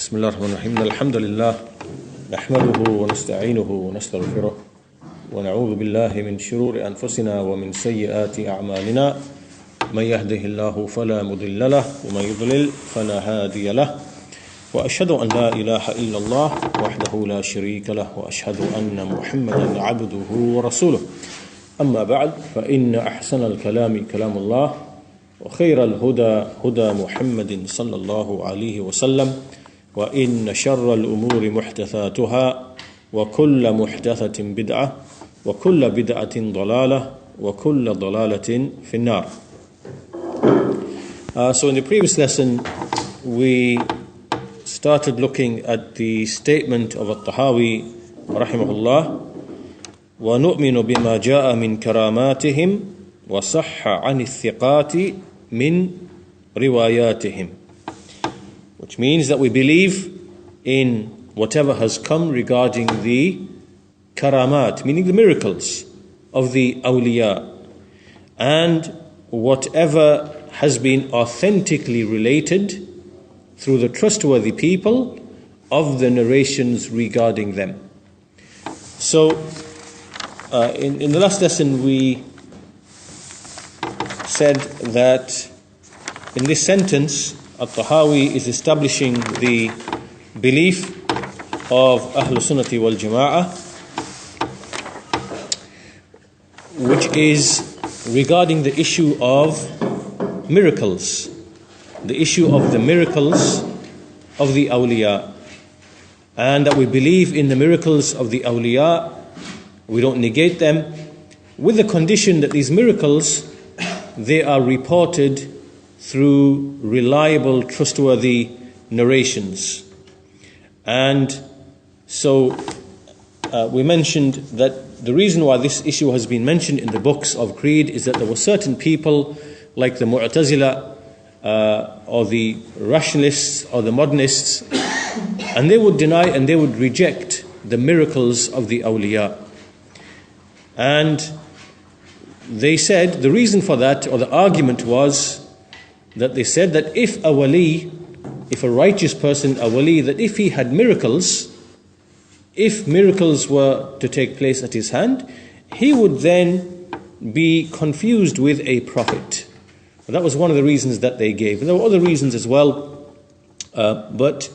بسم الله الرحمن الرحيم الحمد لله نحمده ونستعينه ونستغفره ونعوذ بالله من شرور أنفسنا ومن سيئات أعمالنا من يهده الله فلا مضل له ومن يضلل فلا هادي له وأشهد أن لا إله إلا الله وحده لا شريك له وأشهد أن محمدا عبده ورسوله أما بعد فإن أحسن الكلام كلام الله وخير الهدى هدى محمد صلى الله عليه وسلم وإن شر الأمور محدثاتها وكل محدثة بدعة وكل بدعة ضلالة وكل ضلالة في النار. So in the previous lesson we started looking at the statement of At-Tahawi rahimahullah, وَنُؤْمِنُ بِمَا جَاءَ مِنْ كَرَامَاتِهِمْ وَصَحَّ عَنِ الثِّقَاتِ مِنْ رِوَايَاتِهِمْ, which means that we believe in whatever has come regarding the karamat, meaning the miracles of the awliya, and whatever has been authentically related through the trustworthy people of the narrations regarding them. So in the last lesson we said that in this sentence At-Tahawi is establishing the belief of Ahlul Sunnati wal Jama'ah, which is regarding the issue of miracles, the issue of the miracles of the awliya, and that we believe in the miracles of the awliya. We don't negate them, with the condition that these miracles, they are reported through reliable, trustworthy narrations. And so we mentioned that the reason why this issue has been mentioned in the books of creed is that there were certain people like the Mu'tazila or the rationalists or the modernists, and they would deny and they would reject the miracles of the awliya. And they said the reason for that, or the argument was that they said that if a wali, if a righteous person, a wali, that if he had miracles, if miracles were to take place at his hand, he would then be confused with a prophet. That was one of the reasons that they gave. There were other reasons as well, but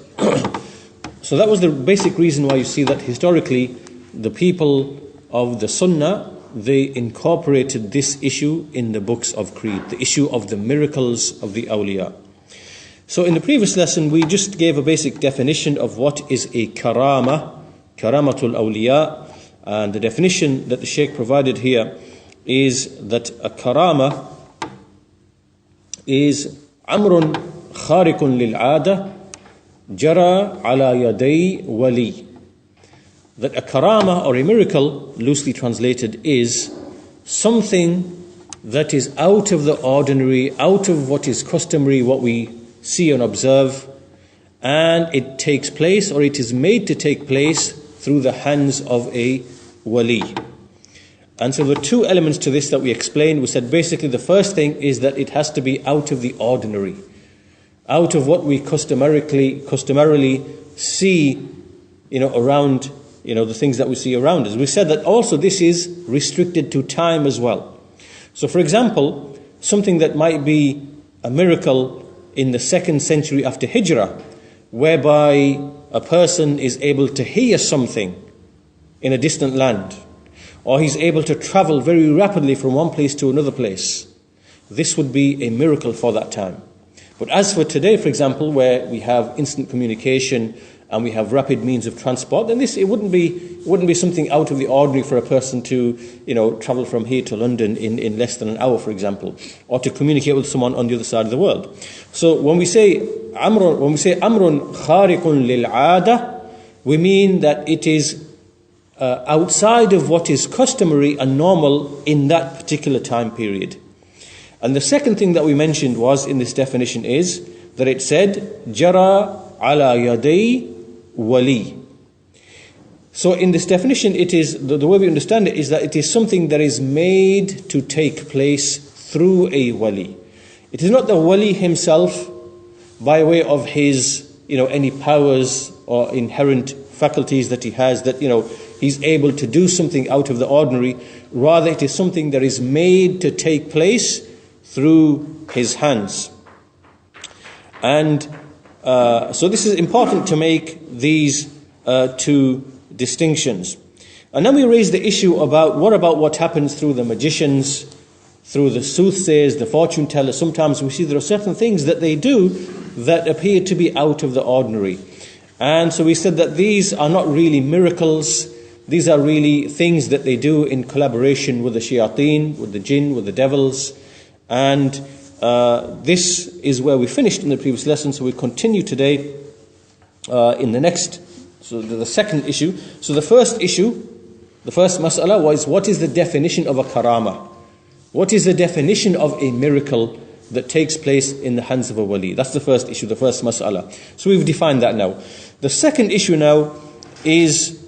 so that was the basic reason why you see that historically the people of the Sunnah, they incorporated this issue in the books of creed, the issue of the miracles of the awliya. So in the previous lesson we just gave a basic definition of what is a karama, karamatul awliya, and the definition that the Shaykh provided here is that a karama is amrun kharikun lil'ada jara ala yaday wali. That a karama or a miracle, loosely translated, is something that is out of the ordinary, out of what is customary, what we see and observe, and it takes place, or it is made to take place, through the hands of a wali. And so the two elements to this that we explained, we said basically the first thing is that it has to be out of the ordinary, out of what we customarily see, around, the things that we see around us. We said that also this is restricted to time as well. So for example, something that might be a miracle in the 2nd century after Hijrah, whereby a person is able to hear something in a distant land, or he's able to travel very rapidly from one place to another place. This would be a miracle for that time. But as for today, for example, where we have instant communication and we have rapid means of transport, then it wouldn't be something out of the ordinary for a person to, travel from here to London in less than an hour, for example, or to communicate with someone on the other side of the world. So when we say amrun khariqun lil'ada, we mean that it is outside of what is customary and normal in that particular time period. And the second thing that we mentioned was in this definition is that it said jara ala yaday wali. So in this definition, it is the way we understand it is that it is something that is made to take place through a wali. It is not the wali himself by way of his any powers or inherent faculties that he has, that, he's able to do something out of the ordinary. Rather, it is something that is made to take place through his hands. And so this is important to make these two distinctions. And then we raise the issue about what happens through the magicians, through the soothsayers, the fortune tellers. Sometimes we see there are certain things that they do that appear to be out of the ordinary. And so we said that these are not really miracles. These are really things that they do in collaboration with the shayateen, with the jinn, with the devils. And this is where we finished in the previous lesson. So we continue today in the next, so the second issue. So the first issue, the first mas'ala was, what is the definition of a karama? What is the definition of a miracle that takes place in the hands of a wali? That's the first issue, the first mas'ala. So we've defined that now. The second issue now is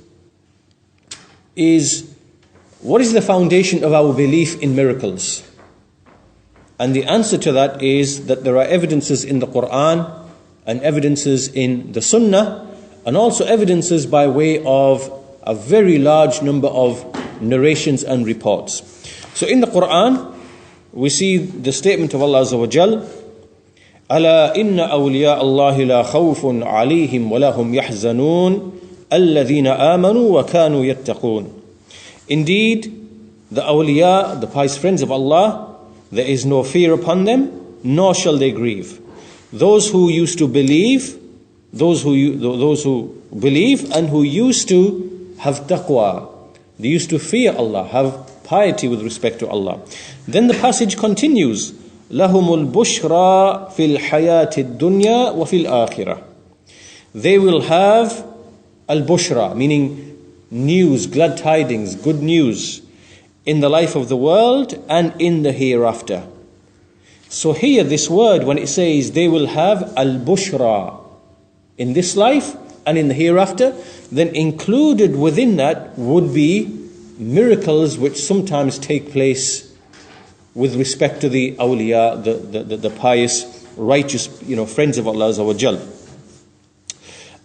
what is the foundation of our belief in miracles? And the answer to that is that there are evidences in the Quran and evidences in the Sunnah, and also evidences by way of a very large number of narrations and reports. So in the Quran, we see the statement of Allah Azza wa Jal, أَلَا إِنَّ أَوْلِيَاءَ اللَّهِ لَا خَوْفٌ عَلَيْهِمْ وَلَا هُمْ يَحْزَنُونَ الَّذِينَ آمَنُوا وَكَانُوا يَتَّقُونَ. Indeed, the awliya, the pious friends of Allah, there is no fear upon them, nor shall they grieve. Those who used to believe, those who believe and who used to have taqwa, they used to fear Allah, have piety with respect to Allah. Then the passage continues, لَهُمُ الْبُشْرَى فِي الْحَيَاةِ الدُّنْيَا وَفِي الْآخِرَةِ. They will have al-bushra, meaning news, glad tidings, good news, in the life of the world and in the hereafter. So here this word, when it says they will have al-bushra in this life and in the hereafter, then included within that would be miracles which sometimes take place with respect to the awliya, the pious, righteous, friends of Allah Azza wa Jal.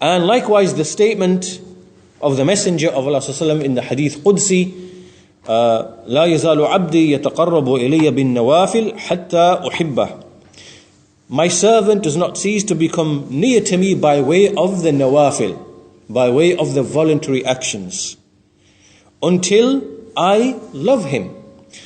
And likewise the statement of the Messenger of Allah Sallallahu Alaihi Wasallam in the Hadith Qudsi, لا يزال عبدي يتقرب إلي بالنوافل حتى أحبه. My servant does not cease to become near to me by way of the nawafil, by way of the voluntary actions, until I love him.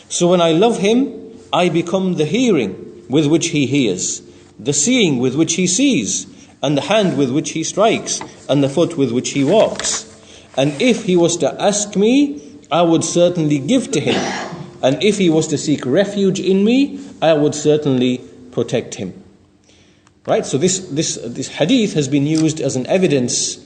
So when I love him, I become the hearing with which he hears, the seeing with which he sees, and the hand with which he strikes, and the foot with which he walks. And if he was to ask me, I would certainly give to him. And if he was to seek refuge in me, I would certainly protect him. Right? So this hadith has been used as an evidence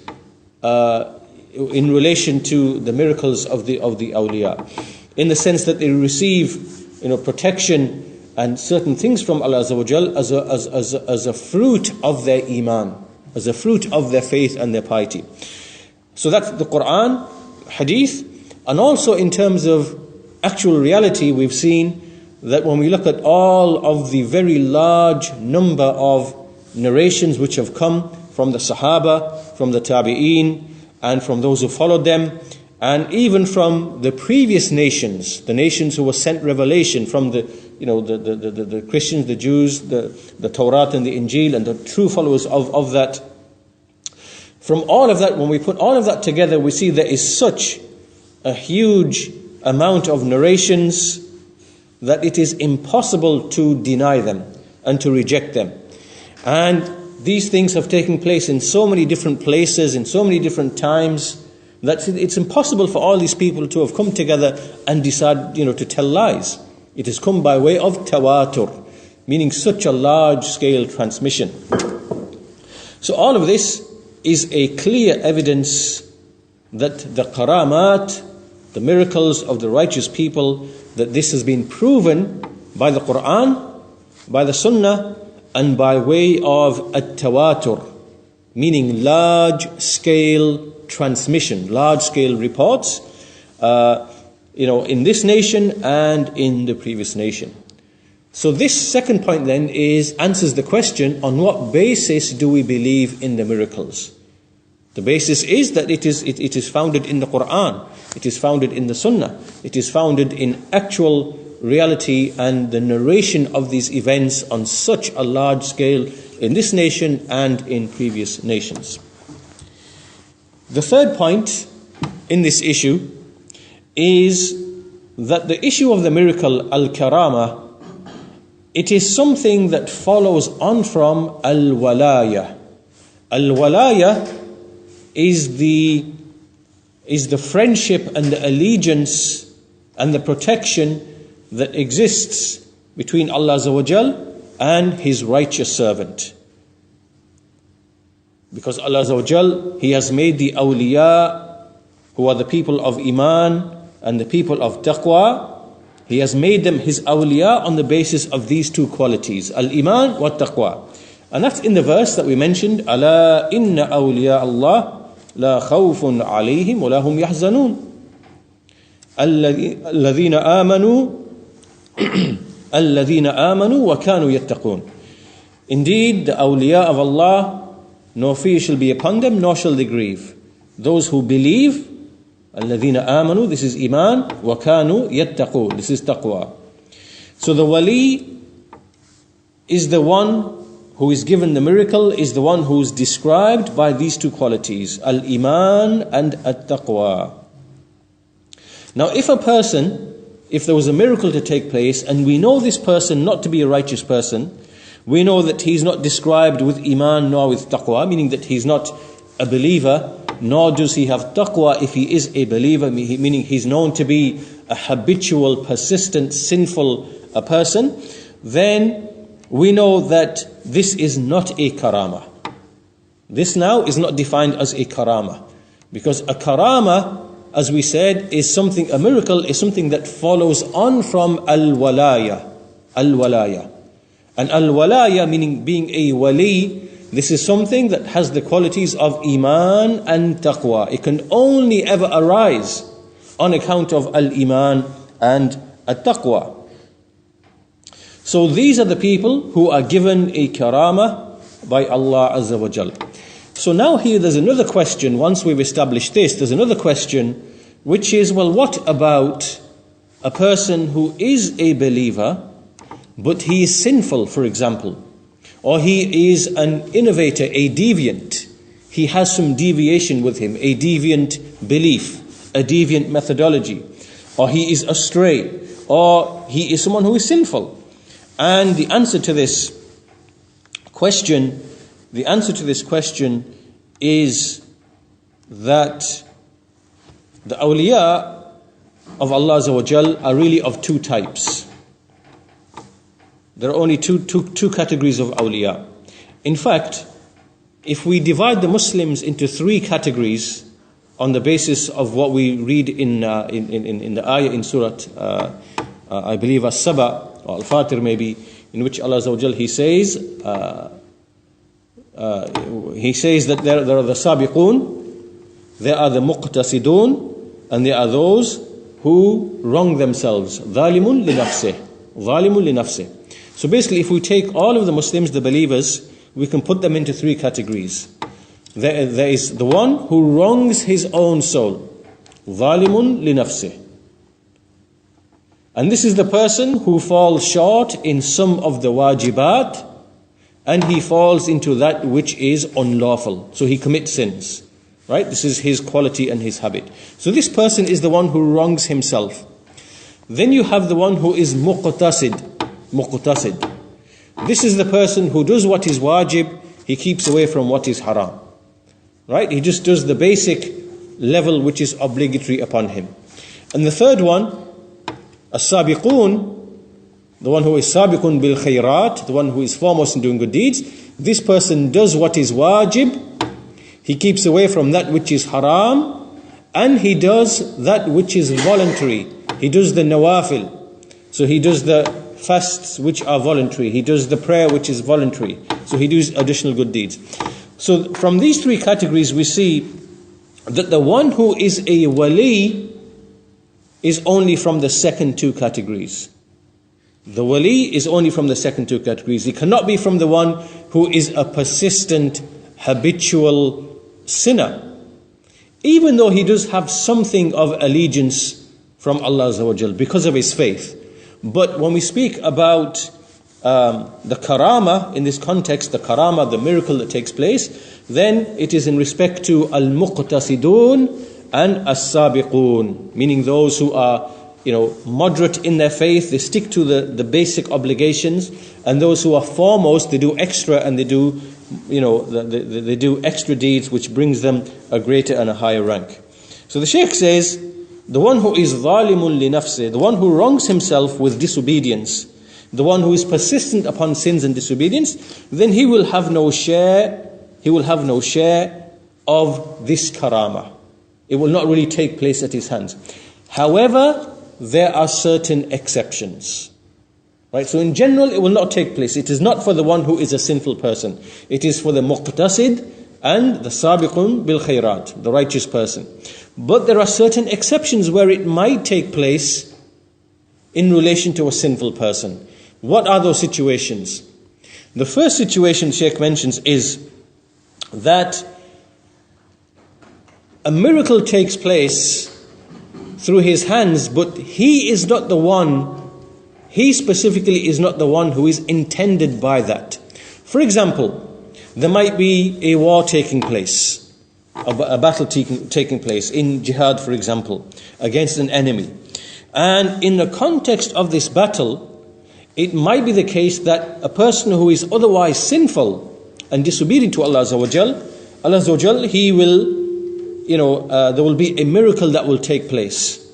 in relation to the miracles of the awliya, in the sense that they receive protection and certain things from Allah Azza wa Jal as a fruit of their iman, as a fruit of their faith and their piety. So that's the Quran, hadith. And also in terms of actual reality, we've seen that when we look at all of the very large number of narrations which have come from the Sahaba, from the Tabi'een, and from those who followed them, and even from the previous nations, the nations who were sent revelation from the Christians, the Jews, the Torah and the Injil, and the true followers of that. From all of that, when we put all of that together, we see there is such a huge amount of narrations that it is impossible to deny them and to reject them. And these things have taken place in so many different places, in so many different times, that it's impossible for all these people to have come together and decide, to tell lies. It has come by way of tawatur, meaning such a large-scale transmission. So all of this is a clear evidence that the karamat, the miracles of the righteous people, that this has been proven by the Quran, by the Sunnah, and by way of at-tawatur, meaning large-scale transmission, large-scale reports, in this nation and in the previous nation. So this second point then answers the question, on what basis do we believe in the miracles? The basis is that it is founded in the Quran, it is founded in the Sunnah, it is founded in actual reality and the narration of these events on such a large scale in this nation and in previous nations. The third point in this issue is that the issue of the miracle, al-karama, it is something that follows on from al-walaya. Al-walaya is the friendship and the allegiance and the protection that exists between Allah Azza wa Jal and His righteous servant. Because Allah Azza wa Jal, He has made the Awliya, who are the people of Iman and the people of Taqwa, He has made them His Awliya on the basis of these two qualities, Al-Iman wa Taqwa. And that's in the verse that we mentioned, Ala inna awliya Allah la khawfun alayhim wa lahum yahzanun. Alladhina amanu wa kanu yattaqun. Indeed, the awliya of Allah, no fear shall be upon them, nor shall they grieve. Those who believe, alladhina amanu, this is iman, wa kanu yattaqun, this is taqwa. So the wali is the one who is given the miracle, is the one who is described by these two qualities, al-iman and at-taqwa. Now if there was a miracle to take place, and we know this person not to be a righteous person, we know that he's not described with iman nor with taqwa, meaning that he's not a believer, nor does he have taqwa if he is a believer, meaning he's known to be a habitual, persistent, sinful person, then we know that this is not a karama. This now is not defined as a karama, because a karama, as we said, is something, a miracle is something that follows on from al-walaya. Al-walaya. And al-walaya, meaning being a wali, this is something that has the qualities of iman and taqwa. It can only ever arise on account of al-iman and at-taqwa. So these are the people who are given a karama by Allah Azza wa Jal. So now here there's another question. Once we've established this, there's another question, which is, well, what about a person who is a believer, but he is sinful, for example, or he is an innovator, a deviant. He has some deviation with him, a deviant belief, a deviant methodology, or he is astray, or he is someone who is sinful. And the answer to this question is that the awliya of Allah Azza wa Jal are really of two types. There are only two categories of awliya. In fact, if we divide the Muslims into three categories on the basis of what we read in the ayah in Surah, I believe As-Saba, or Al-Fatir maybe, in which Allah Azza wa Jal, He says that there are the sabiqun, there are the muqtasidun, and there are those who wrong themselves. Zalimun li nafsih. So basically, if we take all of the Muslims, the believers, we can put them into three categories. There is the one who wrongs his own soul. Zalimun li nafsih. And this is the person who falls short in some of the wajibat, and he falls into that which is unlawful. So he commits sins. Right? This is his quality and his habit. So this person is the one who wrongs himself. Then you have the one who is muqtasid. This is the person who does what is wajib, he keeps away from what is haram. Right? He just does the basic level which is obligatory upon him. And the third one, as-sabiqun, the one who is sabiqun bil khayrat, the one who is foremost in doing good deeds, this person does what is wajib, he keeps away from that which is haram, and he does that which is voluntary. He does the nawafil. So he does the fasts which are voluntary. He does the prayer which is voluntary. So he does additional good deeds. So from these three categories we see that the one who is a wali is only from the second two categories. The wali is only from the second two categories. He cannot be from the one who is a persistent, habitual sinner, even though he does have something of allegiance from Allah Azza wa Jal because of his faith. But when we speak about the karama in this context, the karama, the miracle that takes place, then it is in respect to al-muqtasidun and as-sabiqun, meaning those who are moderate in their faith, they stick to the basic obligations, and those who are foremost, they do extra, and they do they do extra deeds which brings them a greater and a higher rank. So the Shaykh says, the one who is zalimun li nafsi, the one who wrongs himself with disobedience, the one who is persistent upon sins and disobedience, then he will have no share of this karama. It will not really take place at his hands. However, there are certain exceptions. Right? So in general, it will not take place. It is not for the one who is a sinful person. It is for the muqtasid and the sabiqun bil khairat, the righteous person. But there are certain exceptions where it might take place in relation to a sinful person. What are those situations? The first situation Shaykh mentions is that a miracle takes place through his hands, but he specifically is not the one who is intended by that. For example, there might be a war taking place, a battle taking place in jihad, for example, against an enemy. And in the context of this battle, it might be the case that a person who is otherwise sinful and disobedient to Allah Azza wa Jal, he will, there will be a miracle that will take place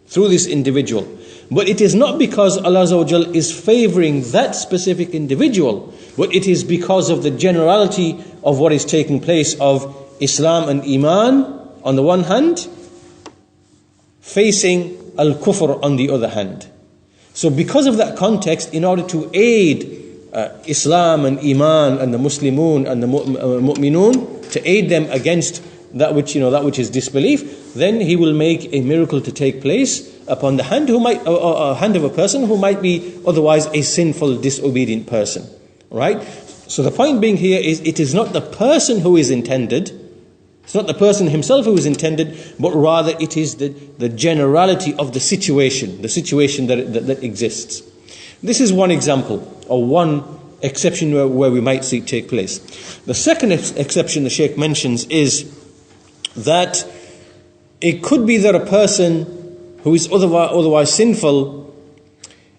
through this individual. But it is not because Allah Azza wa Jal is favoring that specific individual, but it is because of the generality of what is taking place of Islam and Iman on the one hand, facing al-kufr on the other hand. So because of that context, in order to aid Islam and Iman and the Muslimun and the Mu'minun, to aid them against that which is disbelief, then he will make a miracle to take place upon the hand hand of a person who might be otherwise a sinful, disobedient person. Right? So the point being here is, it is not the person who is intended, it's not the person himself who is intended, but rather it is the generality of the situation that exists. This is one example, or one exception where we might see it take place. The second exception the Shaykh mentions is that it could be that a person who is otherwise sinful,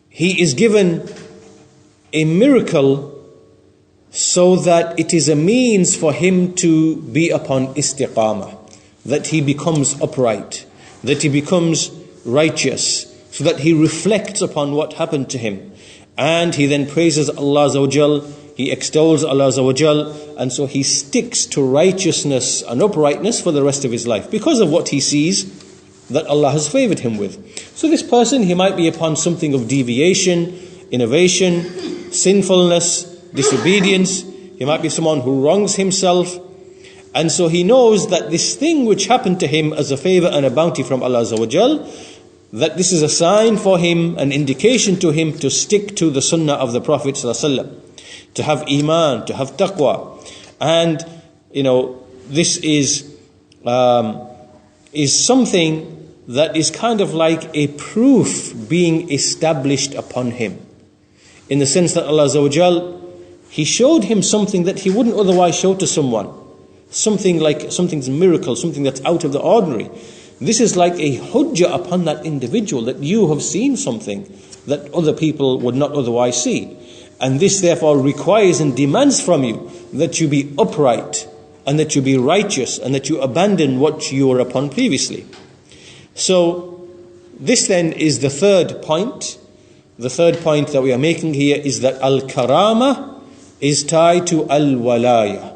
he is given a miracle so that it is a means for him to be upon istiqamah, that he becomes upright, that he becomes righteous, so that he reflects upon what happened to him, and he then praises Allah Azza wa Jal, he extols Allah Azza wa Jal, and so he sticks to righteousness and uprightness for the rest of his life because of what he sees that Allah has favored him with. So this person, he might be upon something of deviation, innovation, sinfulness, disobedience. He might be someone who wrongs himself, and so he knows that this thing which happened to him as a favor and a bounty from Allah Azza wa Jal, that this is a sign for him, an indication to him to stick to the sunnah of the Prophet ﷺ, to have iman, to have taqwa. And this is something that is kind of like a proof being established upon him, in the sense that Allah Azza wa Jal, He showed him something that he wouldn't otherwise show to someone. Something's miracle, something that's out of the ordinary. This is like a hujjah upon that individual, that you have seen something that other people would not otherwise see. And this therefore requires and demands from you that you be upright, and that you be righteous, and that you abandon what you were upon previously. So this then is the third point. The third point that we are making here is that al-karama is tied to al-walaya.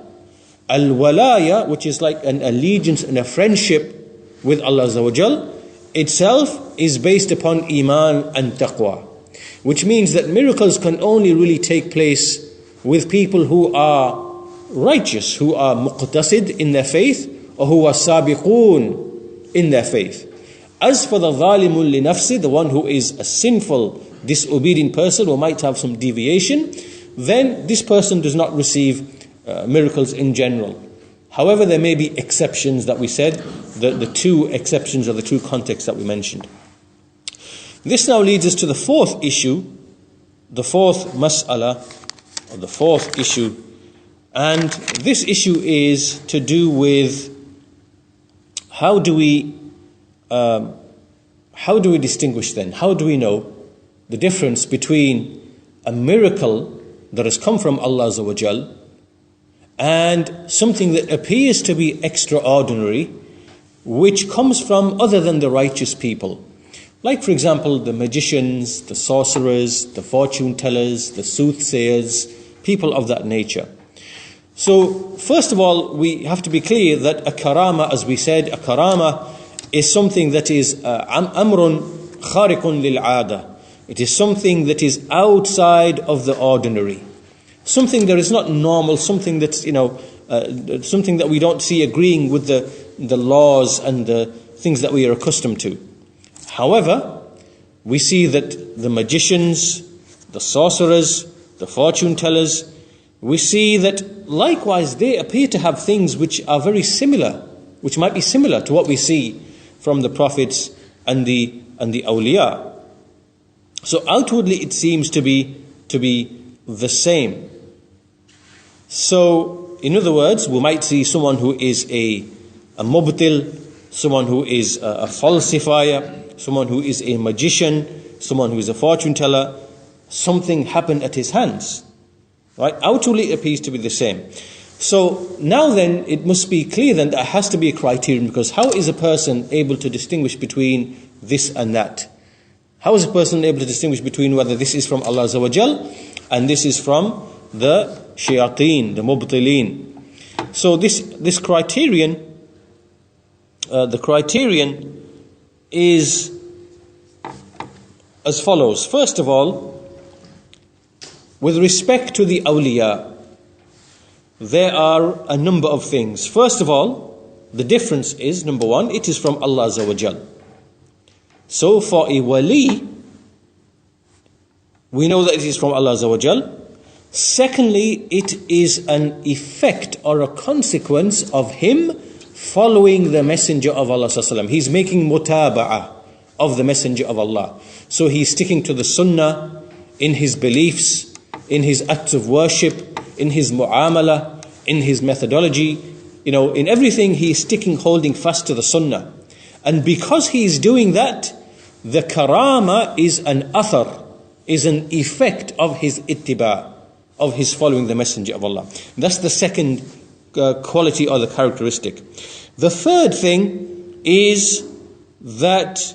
Al-walaya, which is like an allegiance and a friendship with Allah Azza wa Jal, itself is based upon iman and taqwa, which means that miracles can only really take place with people who are righteous, who are muqtasid in their faith, or who are sabiqun in their faith. As for the zalimun li nafsi, the one who is a sinful, disobedient person who might have some deviation, then this person does not receive miracles in general. However, there may be exceptions that we said, the two exceptions are the two contexts that we mentioned. This now leads us to the fourth issue, the fourth mas'ala, or the fourth issue. And this issue is to do with how do we distinguish then? How do we know the difference between a miracle that has come from Allah Azza wa Jal and something that appears to be extraordinary, which comes from other than the righteous people? Like, for example, the magicians, the sorcerers, the fortune tellers, the soothsayers, people of that nature. So, first of all, we have to be clear that a karama, as we said, a karama is something that is amrun khariqun lil aada. It is something that is outside of the ordinary. Something that is not normal, something that's, something that we don't see agreeing with the laws and the things that we are accustomed to. However, we see that the magicians, the sorcerers, the fortune tellers, we see that likewise they appear to have things which are very similar, which might be similar to what we see from the prophets and the Awliya. So outwardly it seems to be the same. So, in other words, we might see someone who is a mubtil, someone who is a falsifier, someone who is a magician, someone who is a fortune teller. Something happened at his hands. Right? Outwardly it appears to be the same. So now then, it must be clear then that there has to be a criterion, because how is a person able to distinguish between this and that? How is a person able to distinguish between whether this is from Allah Azza wa Jal and this is from the shayateen, the mubtileen? So this criterion, the criterion is as follows. First of all, with respect to the awliya, there are a number of things. First of all, the difference is, number one, it is from Allah Azza wa Jal. So for a wali, we know that it is from Allah Azza wa Jal. Secondly, it is an effect or a consequence of him following the Messenger of Allah Sallallahu Alaihi Wasallam. He's making mutaba'ah of the Messenger of Allah. So he's sticking to the sunnah in his beliefs, in his acts of worship, in his mu'amala, in his methodology. In everything he is sticking, holding fast to the sunnah. And because he is doing that, the karama is an athar, is an effect of his ittiba, of his following the Messenger of Allah. That's the second quality or the characteristic. The third thing is that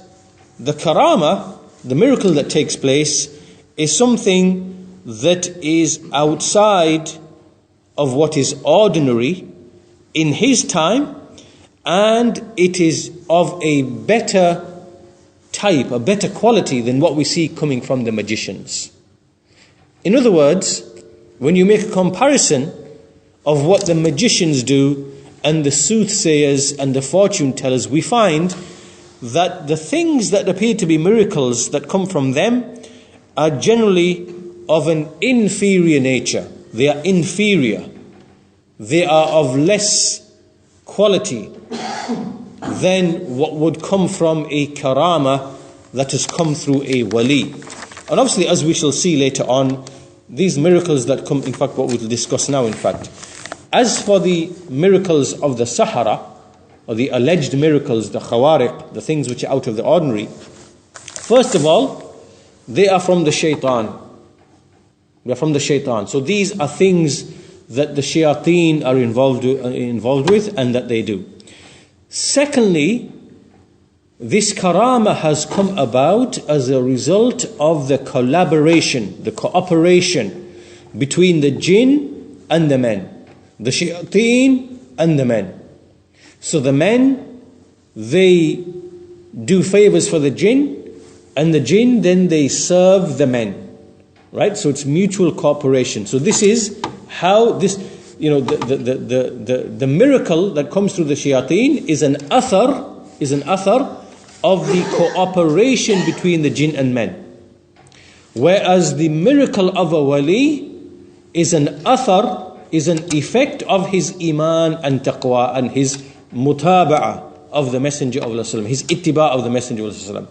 the karama, the miracle that takes place, is something that is outside of what is ordinary in his time, and it is of a better type, a better quality than what we see coming from the magicians. In other words, when you make a comparison of what the magicians do and the soothsayers and the fortune tellers, we find that the things that appear to be miracles that come from them are generally of an inferior nature. They are inferior. They are of less quality than what would come from a karama that has come through a wali. And obviously, as we shall see later on, these miracles that come, in fact, what we'll discuss now, in fact. As for the miracles of the Sahara, or the alleged miracles, the khawariq, the things which are out of the ordinary, first of all, they are from the shaitan. They are from the shaitan. So these are things that the shayateen are involved with and that they do. Secondly, this karama has come about as a result of the collaboration, the cooperation between the jinn and the men, the shayateen and the men. So the men, they do favors for the jinn, and the jinn then they serve the men. Right? So it's mutual cooperation. So this is how this, the miracle that comes through the shayateen is an athar of the cooperation between the jinn and men. Whereas the miracle of a wali is an athar, is an effect of his iman and taqwa and his mutaba'ah of the Messenger of Allah, his ittiba' of the Messenger of Allah.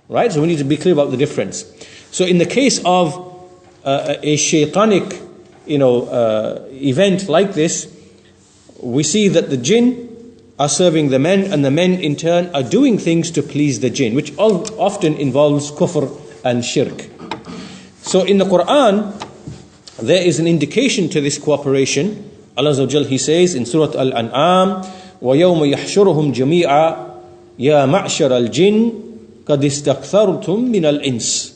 Right? So we need to be clear about the difference. So in the case of a shaitanic, event like this, we see that the jinn are serving the men, and the men in turn are doing things to please the jinn, which often involves kufr and shirk. So in the Quran, there is an indication to this cooperation. Allah Azza wa Jal, He says in Surah Al-An'am, وَيَوْمَ يَحْشُرُهُمْ جَمِيعًا يَا مَعْشَرَ الْجِنِّ قَدْ اسْتَكْثَرْتُم مِّنَ الْإِنسِ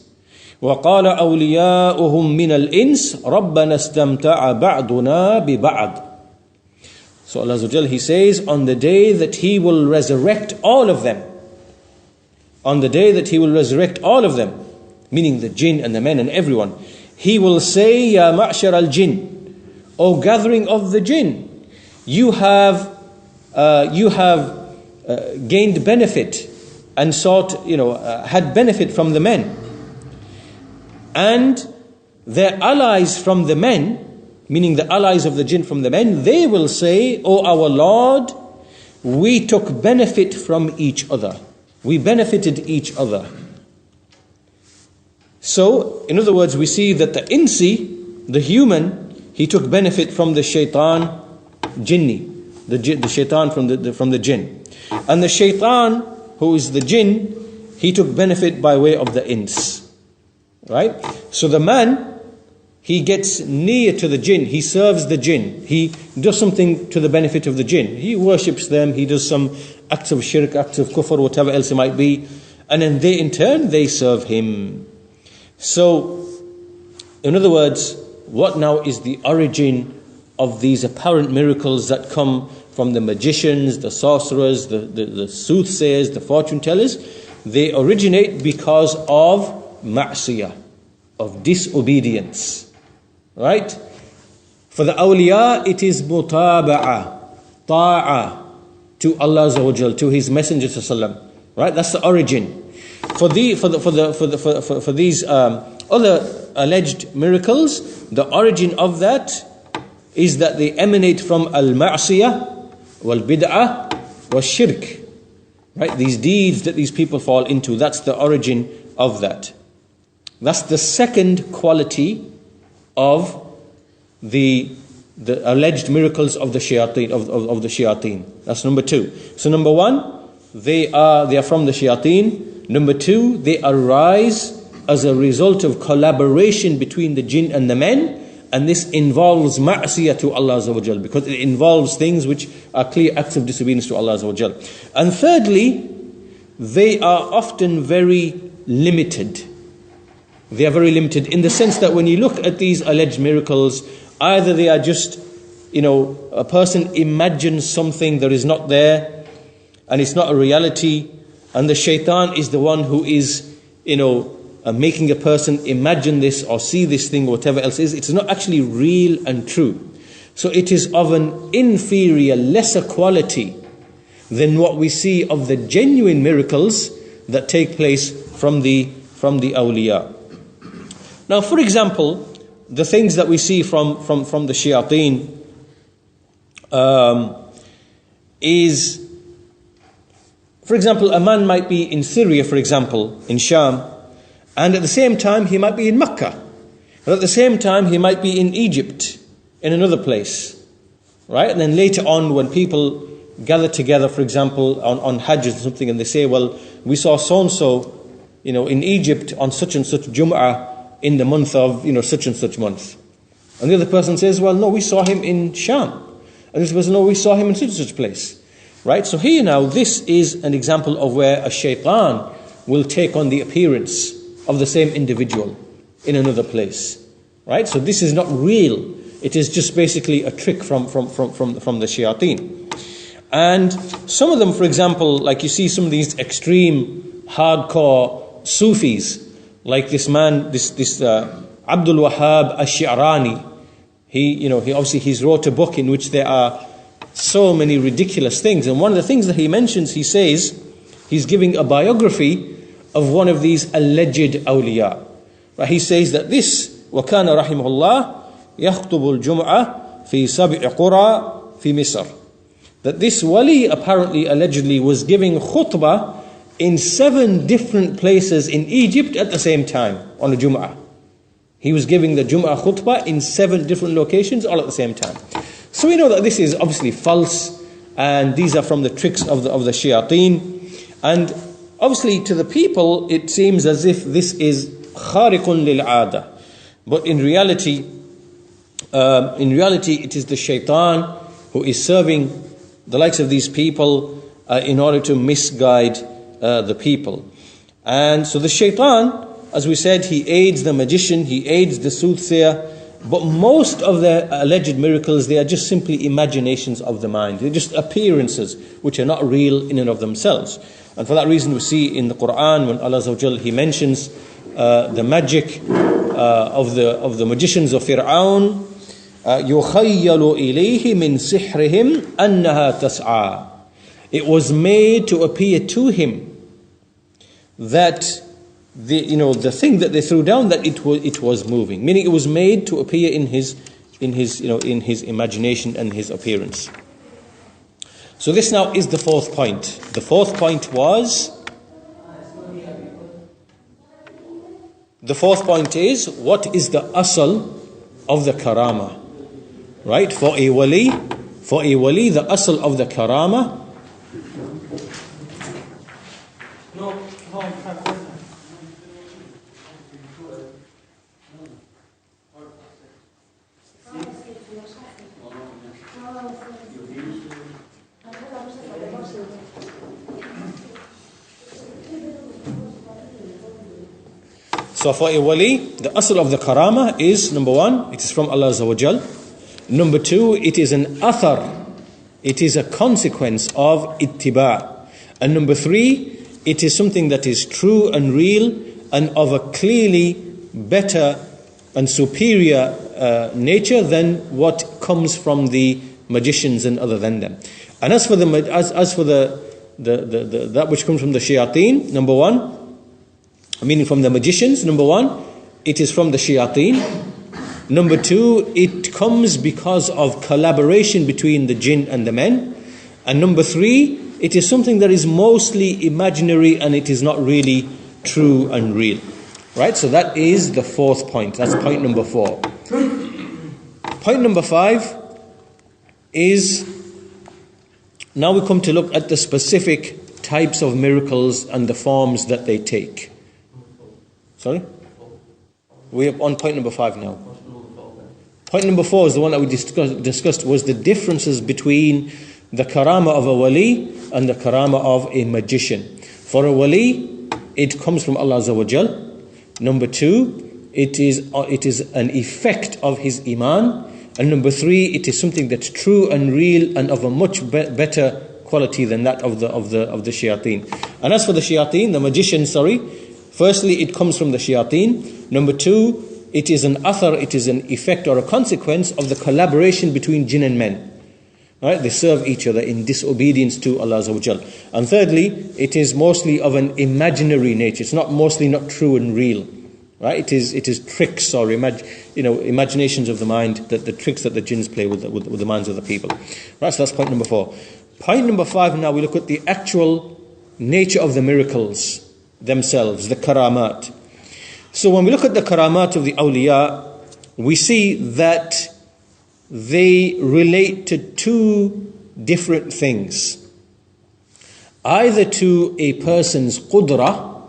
وَقَالَ أَوْلِيَاؤُهُم مِّنَ الْإِنسِ رَبَّنَا اسْتَمْتَعَ بَعْضُنَا بِبَعْضٍ. So Allah Azza wa Jal, He says, on the day that He will resurrect all of them, on the day that He will resurrect all of them, meaning the jinn and the men and everyone, He will say, Ya ma'shar al-jinn, O gathering of the jinn, you have gained benefit and had benefit from the men. And their allies from the men, meaning the allies of the jinn from the men, they will say, O our Lord, we took benefit from each other. We benefited each other. So, in other words, we see that the insi, the human, he took benefit from the shaitan jinni, the shaitan from the jinn. And the shaitan, who is the jinn, he took benefit by way of the ins. Right? So the man, he gets near to the jinn, he serves the jinn, he does something to the benefit of the jinn. He worships them, he does some acts of shirk, acts of kufr, whatever else it might be. And then they, in turn, they serve him. So, in other words, what now is the origin of these apparent miracles that come from the magicians, the sorcerers, the soothsayers, the fortune tellers? They originate because of ma'siyah, of disobedience. Right? For the awliya, it is mutaba'ah, ta'ah to Allah Azza wa Jal, to His Messenger sallallahu. Right? That's the origin. For these other alleged miracles, the origin of that is that they emanate from al-ma'siyah, wal-bid'ah, wal-shirk. Right? These deeds that these people fall into, that's the origin of that. That's the second quality of the alleged miracles of the shayateen, of the shayateen. That's number two. So number one, they are from the shayateen. Number two, they arise as a result of collaboration between the jinn and the men, and this involves ma'siyah to Allah Azza wa Jal, because it involves things which are clear acts of disobedience to Allah Azza wa Jal. And thirdly, they are often very limited. They are very limited in the sense that when you look at these alleged miracles, either they are just, a person imagines something that is not there, and it's not a reality, and the shaitan is the one who is, making a person imagine this or see this thing or whatever else is. It's not actually real and true. So it is of an inferior, lesser quality than what we see of the genuine miracles that take place from the awliya. Now, for example, the things that we see from the shayateen is, for example, a man might be in Syria, for example, in Sham, and at the same time he might be in Mecca, and at the same time he might be in Egypt, in another place, right? And then later on, when people gather together, for example, on Hajj or something, and they say, well, we saw so-and-so, in Egypt on such and such Jum'ah in the month of, such and such month. And the other person says, well, no, we saw him in Sham. And this person, no, we saw him in such and such place. Right? So here now, this is an example of where a shaitan will take on the appearance of the same individual in another place. Right? So this is not real. It is just basically a trick from the shayateen. And some of them, for example, like you see some of these extreme, hardcore Sufis, like this man, this Abdul Wahhab Ash-Shi'rani. He obviously he's wrote a book in which there are so many ridiculous things. And one of the things that he mentions, he says He's giving a biography of one of these alleged awliya. Right? He says that this, وَكَانَ رَحِمَهُ اللَّهِ يَخْطُبُ الْجُمْعَةِ فِي سَبْعِ قُرَى فِي مِصْرٍ. That this wali apparently, allegedly, was giving khutbah in 7 different places in Egypt at the same time on a Jum'ah. He was giving the Jum'ah khutbah in 7 different locations all at the same time. So we know that this is obviously false, and these are from the tricks of the shayateen. And obviously to the people it seems as if this is khariqun lil aada, but in reality it is the shaitan who is serving the likes of these people in order to misguide the people. And so the shaitan, as we said, he aids the magician, he aids the soothsayer, but most of the alleged miracles, they are just simply imaginations of the mind. They're just appearances which are not real in and of themselves. And for that reason we see in the Quran, when Allah Azza wa Jal, He mentions the magic of the magicians of Fir'aun, يُخَيَّلُ إِلَيْهِ مِنْ سِحْرِهِمْ أَنَّهَا تَسْعَى. It was made to appear to him that the thing that they threw down, that it was moving, meaning it was made to appear in his imagination and his appearance. So this now is the 4th point. The 4th point is, what is the asl of the karama? Right? For a wali, the asl of the karama. So for a wali, the asl of the karama is, number 1, it is from Allah Azza wa Jal. Number 2, it is an athar. It is a consequence of ittiba'. And number 3, it is something that is true and real and of a clearly better and superior nature than what comes from the magicians and other than them. And as for that which comes from the shayateen, number 1, meaning from the magicians, number 1, it is from the shayateen. Number 2, it comes because of collaboration between the jinn and the men. And number 3, it is something that is mostly imaginary and it is not really true and real. Right? So that is the 4th point. That's point number 4. Point number 5 is, now we come to look at the specific types of miracles and the forms that they take. Sorry? We're on point number 5 now. Point number 4 is the one that we discussed, was the differences between the karama of a wali and the karama of a magician. For a wali, it comes from Allah Azza wa Jal. Number 2, it is an effect of his iman. And number 3, it is something that's true and real and of a much better quality than that of the shayateen. And as for the shayateen, the magician, firstly, it comes from the shayateen. Number 2, it is an athar, it is an effect or a consequence of the collaboration between jinn and men. Right? They serve each other in disobedience to Allah Azza wa Jal. And thirdly, it is mostly of an imaginary nature. It's mostly not true and real. Right? It is tricks or imaginations of the mind, the tricks that the jinns play with the minds of the people. Right? So that's point number 4. Point number 5, now we look at the actual nature of the miracles themselves, the karamat. So when we look at the karamat of the awliya, we see that they relate to 2 different things. Either to a person's qudra,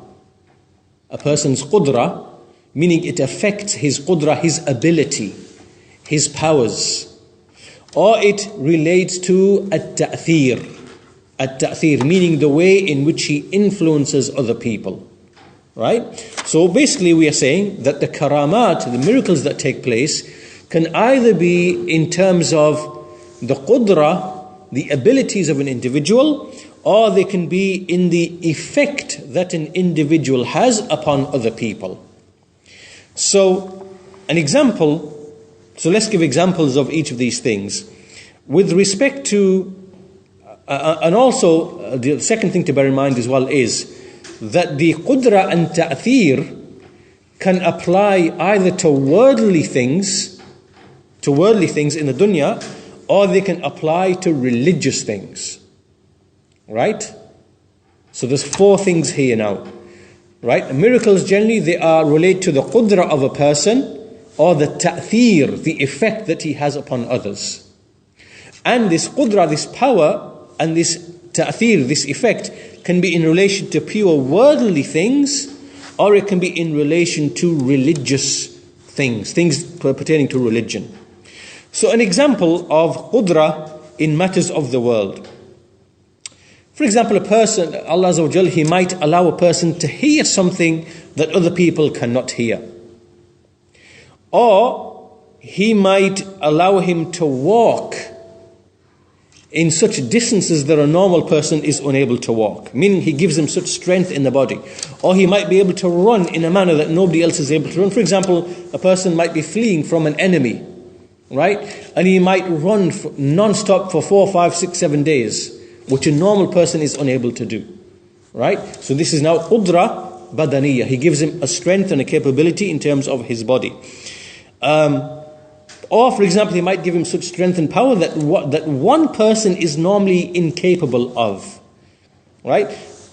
meaning it affects his qudra, his ability, his powers. Or it relates to at-ta'thir, meaning the way in which he influences other people. Right? So basically we are saying that the karamat, the miracles that take place, can either be in terms of the qudra, the abilities of an individual, or they can be in the effect that an individual has upon other people. So let's give examples of each of these things. With respect to And also, the second thing to bear in mind as well is that the qudra and ta'thir can apply either to worldly things in the dunya, or they can apply to religious things. Right? So there's four things here now. Right? Miracles generally, they are related to the qudra of a person, or the ta'thir, the effect that he has upon others. And this qudra, this power, and this ta'thir, this effect, can be in relation to pure worldly things, or it can be in relation to religious things pertaining to religion. So an example of qudra in matters of the world. For example, a person, Allah Azza wa Jal, He might allow a person to hear something that other people cannot hear. Or He might allow him to walk in such distances that a normal person is unable to walk. Meaning He gives him such strength in the body. Or he might be able to run in a manner that nobody else is able to run. For example, a person might be fleeing from an enemy, right? And he might run non-stop for 4, 5, 6, 7 days, which a normal person is unable to do, right? So this is now qudra badaniyah. He gives him a strength and a capability in terms of his body. Or, for example, He might give him such strength and power that one person is normally incapable of, right?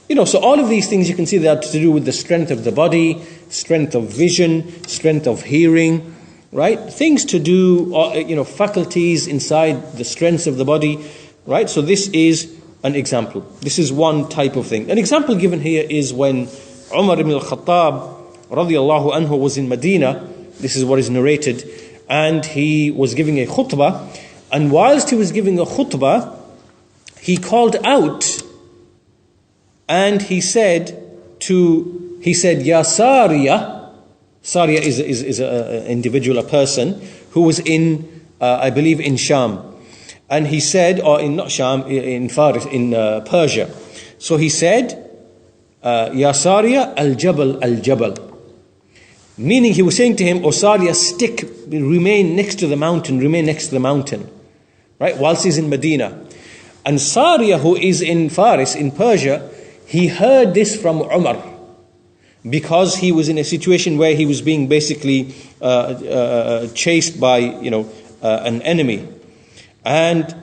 So all of these things you can see that are to do with the strength of the body, strength of vision, strength of hearing, right? Things to do, faculties inside the strengths of the body, right? So this is an example. This is one type of thing. An example given here is when Umar ibn al-Khattab radiyallahu anhu was in Medina. This is what is narrated. And he was giving a khutbah. And whilst he was giving a khutbah, he called out and he said, Ya Sariya. Sariya is an individual, a person who was in, I believe, in Sham. And he said, or in not Sham, in Faris, in Persia. So he said, Ya Sariya al-Jabal al-Jabal. Meaning he was saying to him, O Sariya, remain next to the mountain, right? Whilst he's in Medina. And Sariya, who is in Faris, in Persia, he heard this from Umar, because he was in a situation where he was being basically chased by, an enemy. And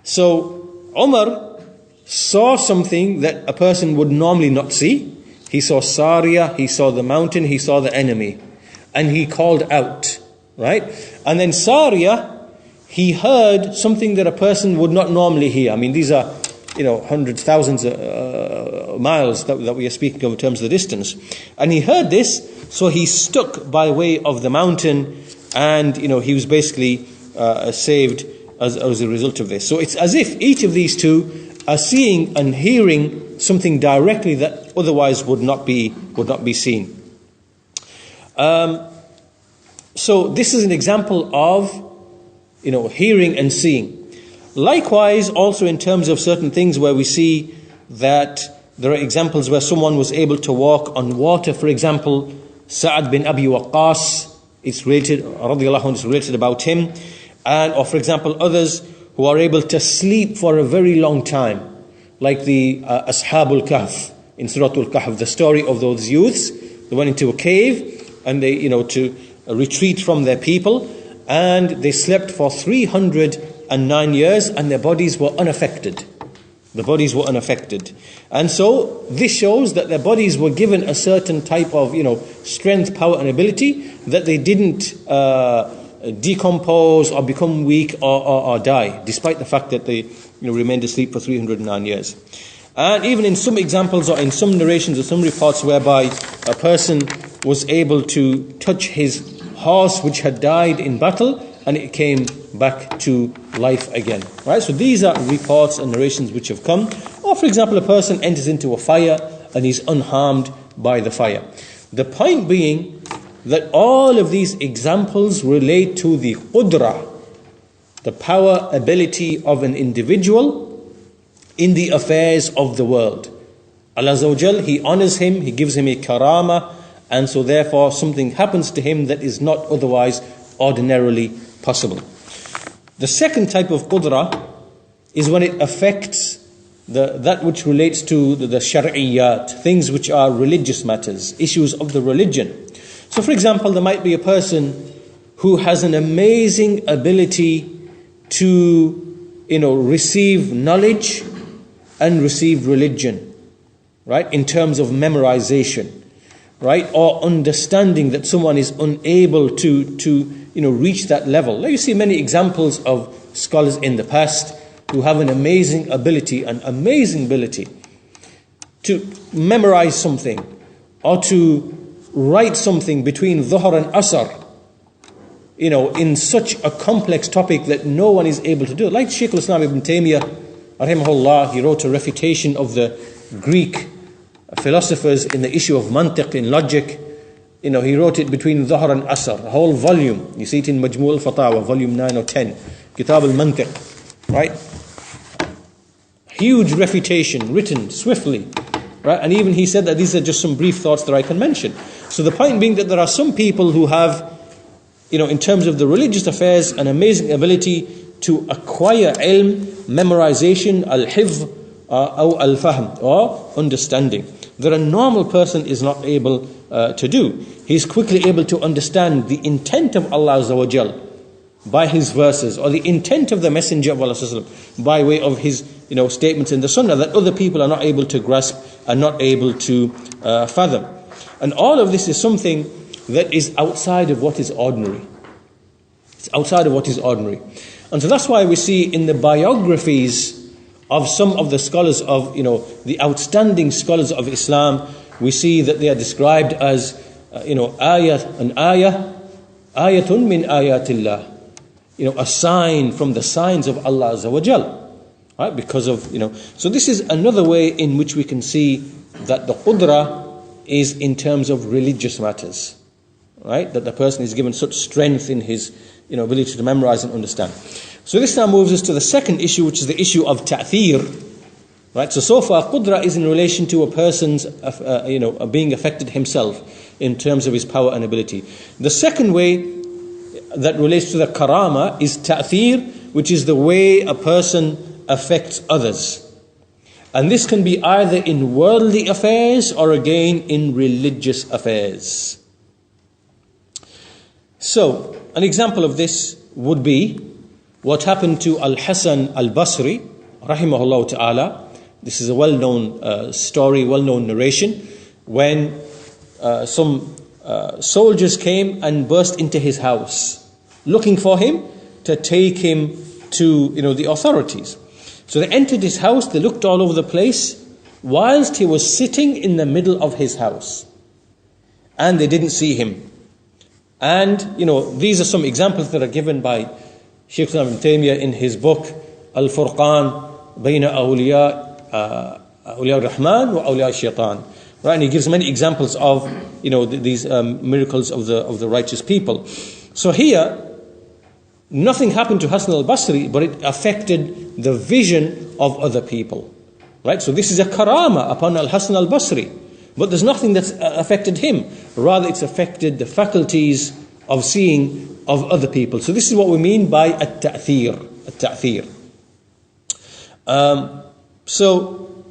so Umar saw something that a person would normally not see. He saw Sariya, he saw the mountain, he saw the enemy. And he called out, right? And then Sariya, he heard something that a person would not normally hear. I mean, these are, hundreds, thousands of miles that we are speaking of in terms of the distance. And he heard this, so he stuck by way of the mountain, and, he was basically saved as a result of this. So it's as if each of these two are seeing and hearing something directly that otherwise would not be seen. So this is an example of, hearing and seeing. Likewise, also in terms of certain things where we see that there are examples where someone was able to walk on water. For example, Sa'ad bin Abi Waqqas, it's related about him. Or for example, others who are able to sleep for a very long time, like the Ashabul Kahf in Surah Al-Kahf, the story of those youths. They went into a cave and they, to retreat from their people, and they slept for 309 years and their bodies were unaffected. The bodies were unaffected. And so this shows that their bodies were given a certain type of, strength, power and ability, that they didn't decompose or become weak or die, despite the fact that they remained asleep for 309 years. And even in some examples or in some narrations or some reports whereby a person was able to touch his horse which had died in battle and it came back to life again. Right? So these are reports and narrations which have come. Or for example, a person enters into a fire and is unharmed by the fire. The point being that all of these examples relate to the qudra, the power, ability of an individual in the affairs of the world. Allah Azza wa Jal, He honors him, He gives him a karama, and so therefore something happens to him that is not otherwise ordinarily possible. The second type of qudra is when it affects that which relates to the Iyaad, things which are religious matters, issues of the religion. So for example, there might be a person who has an amazing ability to, receive knowledge and receive religion, right? In terms of memorization, right? Or understanding that someone is unable to reach that level. Now you see many examples of scholars in the past who have an amazing ability to memorize something or to write something between Dhuhr and Asr, in such a complex topic that no one is able to do it. Like Shaykh al-Islam ibn Taymiyyah, rahimahullah, he wrote a refutation of the Greek philosophers in the issue of mantiq, in logic. He wrote it between Dhuhr and Asr, a whole volume. You see it in Majmu' al-Fatawa, volume 9 or 10, Kitab al-Mantiq, right? Huge refutation, written swiftly, right? And even he said that these are just some brief thoughts that I can mention. So the point being that there are some people who have, in terms of the religious affairs, an amazing ability to acquire ilm, memorization, al-hifz, or al-fahm, or understanding, that a normal person is not able to do. He's quickly able to understand the intent of Allah Azza wa Jal by his verses, or the intent of the Messenger of Allah by way of his statements in the Sunnah that other people are not able to grasp and not able to fathom. And all of this is something that is outside of what is ordinary. It's outside of what is ordinary. And so that's why we see in the biographies of some of the scholars of, the outstanding scholars of Islam, we see that they are described as, ayatun min ayatillah, a sign from the signs of Allah Azza wa Jal. Right? Because of, so this is another way in which we can see that the qudra is in terms of religious matters. Right? That the person is given such strength in his, ability to memorize and understand. So this now moves us to the second issue, which is the issue of ta'thir. Right? So far, qudra is in relation to a person's, being affected himself in terms of his power and ability. The second way that relates to the karama is ta'thir, which is the way a person affects others. And this can be either in worldly affairs or again in religious affairs. So, an example of this would be what happened to Al-Hasan al-Basri, rahimahullah ta'ala. This is a well-known story, well-known narration, when some soldiers came and burst into his house, looking for him to take him to, the authorities. So they entered his house, they looked all over the place, whilst he was sitting in the middle of his house. And they didn't see him. And, these are some examples that are given by Shaykh Islam ibn Taymiyyah in his book, Al-Furqan, Bayna Awliya Rahman wa Awliya Shaitan. Right? And he gives many examples of, these miracles of the righteous people. So here, nothing happened to Hasan al-Basri, but it affected the vision of other people. Right? So this is a karama upon Al-Hasan al-Basri. But there's nothing that's affected him. Rather, it's affected the faculties of seeing of other people. So this is what we mean by at-ta'thir. At-ta'thir.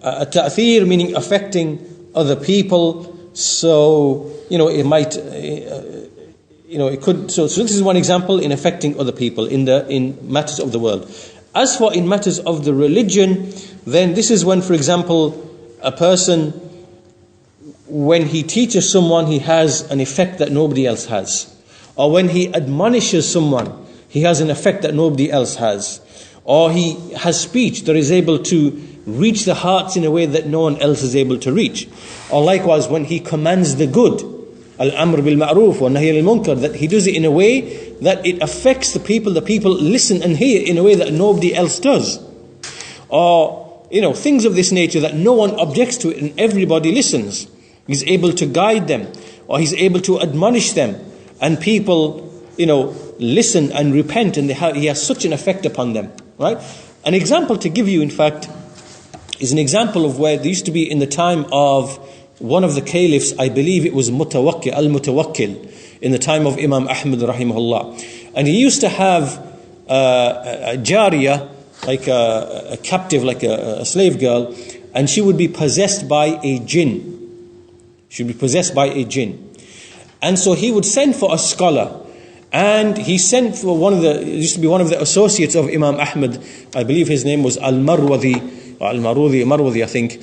At-ta'thir meaning affecting other people. So, it might... it could. So this is one example in affecting other people in matters of the world. As for in matters of the religion, then this is when, for example, a person, when he teaches someone, he has an effect that nobody else has, or when he admonishes someone, he has an effect that nobody else has, or he has speech that is able to reach the hearts in a way that no one else is able to reach, or likewise when he commands the good. Al-amr bil-ma'ruf wa nahy al-munkar, that he does it in a way that it affects the people listen and hear in a way that nobody else does. Or, things of this nature that no one objects to it and everybody listens. He's able to guide them, or he's able to admonish them, and people, listen and repent, and he has such an effect upon them, right? An example to give you, in fact, is an example of where there used to be in the time of one of the caliphs, I believe it was Al-Mutawakkil, in the time of Imam Ahmad rahimahullah. And he used to have a jariyah a captive, like a slave girl, and she would be possessed by a jinn. She would be possessed by a jinn. And so he would send for a scholar, and he sent for it used to be one of the associates of Imam Ahmad. I believe his name was Marwazi, I think.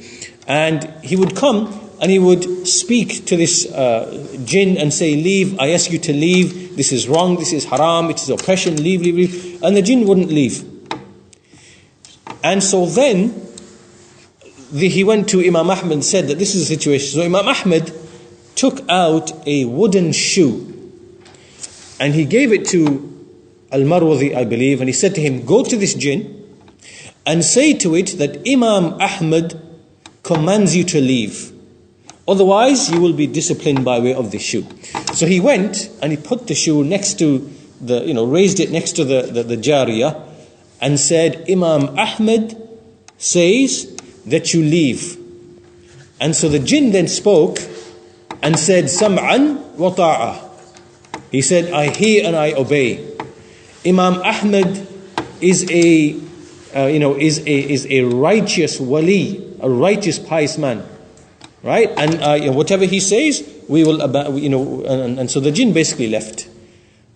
And he would come and he would speak to this jinn and say, leave, I ask you to leave, this is wrong, this is haram, it is oppression, leave, leave, leave. And the jinn wouldn't leave. And so then he went to Imam Ahmad and said that this is the situation. So Imam Ahmad took out a wooden shoe and he gave it to Al-Marwazi, I believe, and he said to him, go to this jinn and say to it that Imam Ahmad commands you to leave. Otherwise, you will be disciplined by way of the shoe. So he went and he put the shoe next to raised it next to the jariyah and said, Imam Ahmad says that you leave. And so the jinn then spoke and said, Sam'an wa ta'ah. He said, I hear and I obey. Imam Ahmad is a righteous wali, a righteous pious man, right? And whatever he says, we will and so the jinn basically left,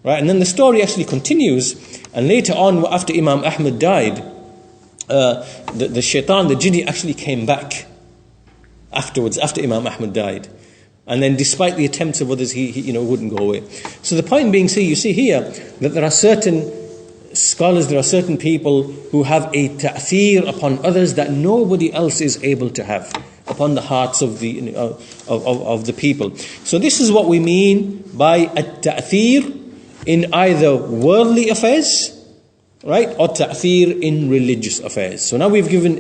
right? And then the story actually continues, and later on, after Imam Ahmad died, the shaitan, the jinni, actually came back afterwards, after Imam Ahmad died. And then despite the attempts of others, he wouldn't go away. So the point being, you see here that there are certain scholars, there are certain people who have a ta'thir upon others that nobody else is able to have upon the hearts of the people. So this is what we mean by at-ta'thir in either worldly affairs, right, or ta'thir in religious affairs. So now we've given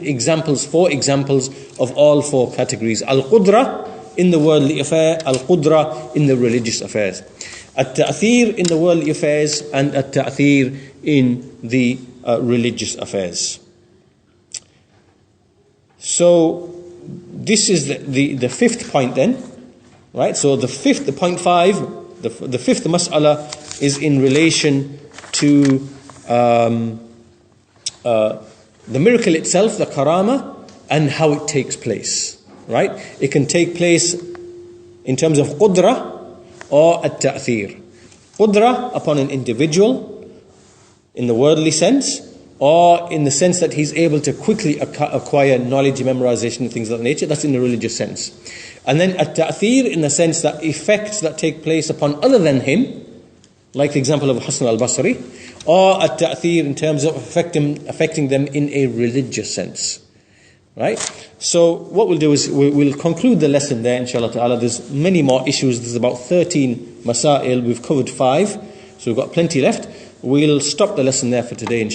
four examples of all four categories. Al-Qudra in the worldly affair, Al-Qudra in the religious affairs. At-ta'thir in the worldly affairs and at-ta'thir in the religious affairs. So this is the fifth point then, right? So the point 5, the fifth mas'ala is in relation to the miracle itself, the karama, and how it takes place, right? It can take place in terms of qudra or at-ta'thir. Qudra upon an individual in the worldly sense, or in the sense that he's able to quickly acquire knowledge, memorization, and things of that nature. That's in the religious sense. And then at-ta'thir in the sense that effects that take place upon other than him, like the example of Hasan al-Basri, or at-ta'thir in terms of affecting them in a religious sense. Right? So what we'll do is we'll conclude the lesson there, inshallah ta'ala. There's many more issues. There's about 13 masail. We've covered 5, so we've got plenty left. We'll stop the lesson there for today, inshallah.